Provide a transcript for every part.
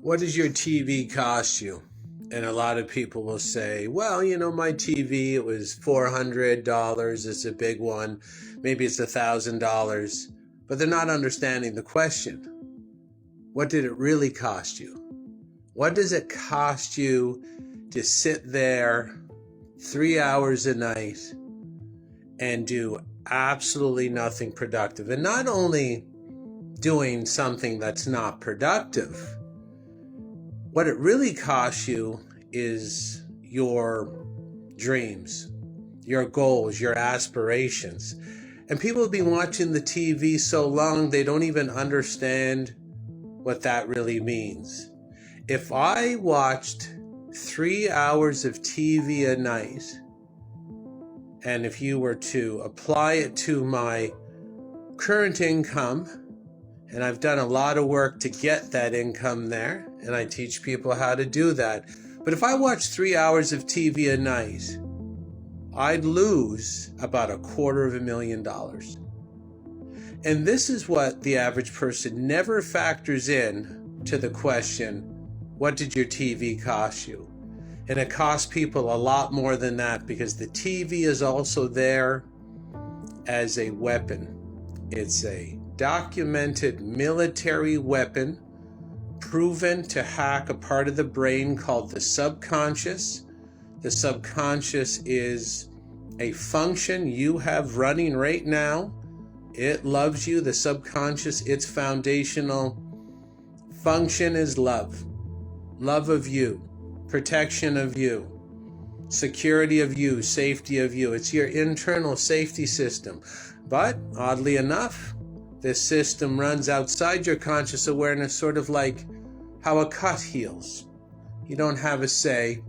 What does your TV cost you? And a lot of people will say, well, my TV, it was $400. It's a big one. Maybe it's $1,000. But they're not understanding the question. What did it really cost you? What does it cost you to sit there 3 hours a night and do absolutely nothing productive? And not only doing something that's not productive, what it really costs you is your dreams, your goals, your aspirations. And people have been watching the TV so long, they don't even understand what that really means. If I watched 3 hours of TV a night, and if you were to apply it to my current income, and I've done a lot of work to get that income there, and I teach people how to do that. But if I watched 3 hours of TV a night, I'd lose about $250,000. And this is what the average person never factors in to the question, what did your TV cost you? And it costs people a lot more than that, because the TV is also there as a weapon. It's a documented military weapon proven to hack a part of the brain called the subconscious. The subconscious is a function you have running right now. It loves you. The subconscious, its foundational function is love. Love of you, protection of you, security of you, safety of you. It's your internal safety system. But oddly enough, this system runs outside your conscious awareness, sort of like how a cut heals. You don't have a say.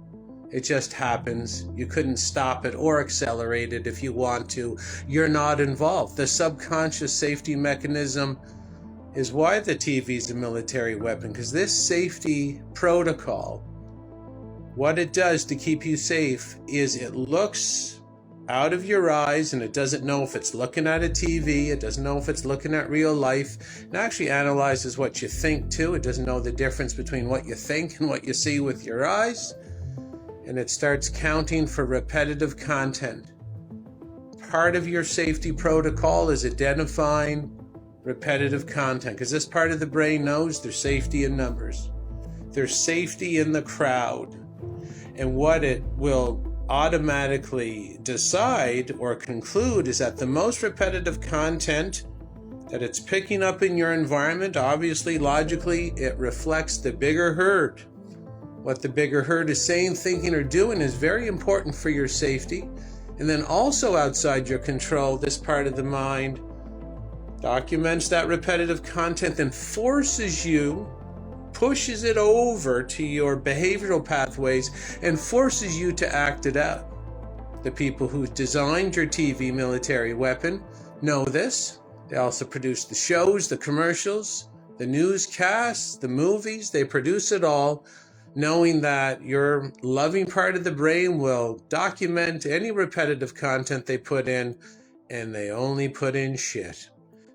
It just happens. You couldn't stop it or accelerate it if you want to. You're not involved. The subconscious safety mechanism is why the TV is a military weapon, because this safety protocol, what it does to keep you safe is it looks out of your eyes, and it doesn't know if it's looking at a TV, it doesn't know if it's looking at real life. It actually analyzes what you think too. It doesn't know the difference between what you think and what you see with your eyes. And it starts counting for repetitive content. Part of your safety protocol is identifying repetitive content, because this part of the brain knows there's safety in numbers. There's safety in the crowd. And what it will automatically decide or conclude is that the most repetitive content that it's picking up in your environment, obviously, logically, it reflects the bigger herd. What the bigger herd is saying, thinking, or doing is very important for your safety. And then also outside your control, this part of the mind documents that repetitive content and forces you, pushes it over to your behavioral pathways and forces you to act it out. The people who designed your TV military weapon know this. They also produce the shows, the commercials, the newscasts, the movies. They produce it all, knowing that your loving part of the brain will document any repetitive content they put in, and they only put in shit.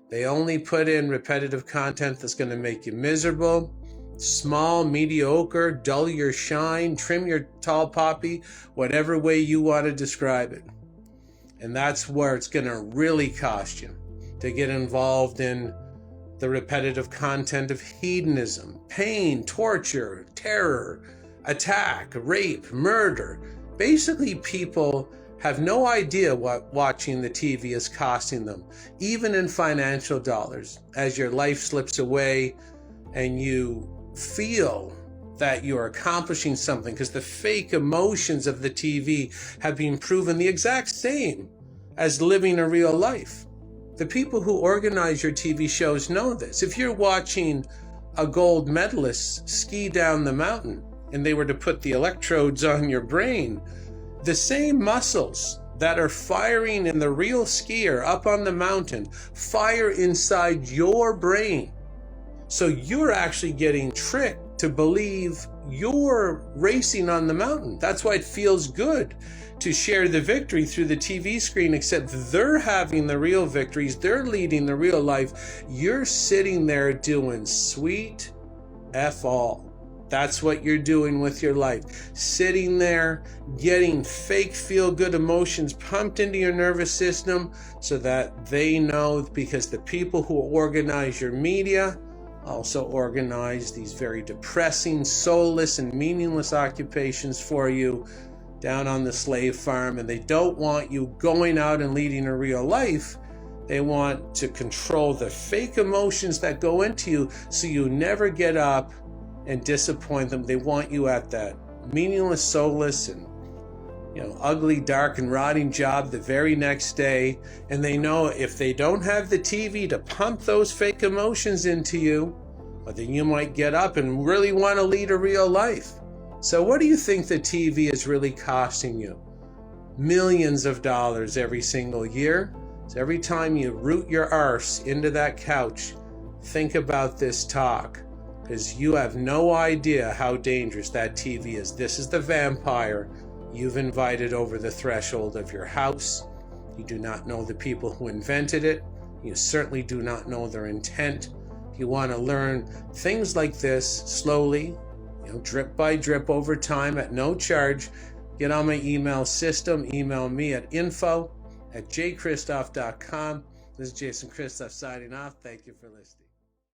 They only put in repetitive content that's going to make you miserable, small, mediocre, dull your shine, trim your tall poppy, whatever way you want to describe it. And that's where it's going to really cost you, to get involved in the repetitive content of hedonism, pain, torture, terror, attack, rape, murder. Basically, people have no idea what watching the TV is costing them, even in financial dollars, as your life slips away and you feel that you're accomplishing something, because the fake emotions of the TV have been proven the exact same as living a real life. The people who organize your TV shows know this. If you're watching a gold medalist ski down the mountain and they were to put the electrodes on your brain, the same muscles that are firing in the real skier up on the mountain fire inside your brain. So you're actually getting tricked to believe you're racing on the mountain. That's why it feels good to share the victory through the TV screen, except they're having the real victories. They're leading the real life. You're sitting there doing sweet F all. That's what you're doing with your life. Sitting there, getting fake feel-good emotions pumped into your nervous system so that they know, because the people who organize your media also organize these very depressing, soulless, and meaningless occupations for you down on the slave farm, and they don't want you going out and leading a real life. They want to control the fake emotions that go into you so you never get up and disappoint them. They want you at that meaningless, soulless, and ugly, dark, and rotting job the very next day. And they know if they don't have the TV to pump those fake emotions into you, well, then you might get up and really want to lead a real life. So what do you think the TV is really costing you? Millions of dollars every single year. So every time you root your arse into that couch, think about this talk, because you have no idea how dangerous that TV is. This is the vampire you've invited over the threshold of your house. You do not know the people who invented it. You certainly do not know their intent. If you want to learn things like this slowly, drip by drip over time at no charge, get on my email system. Email me at info@jkristof.com. This is Jason Kristof signing off. Thank you for listening.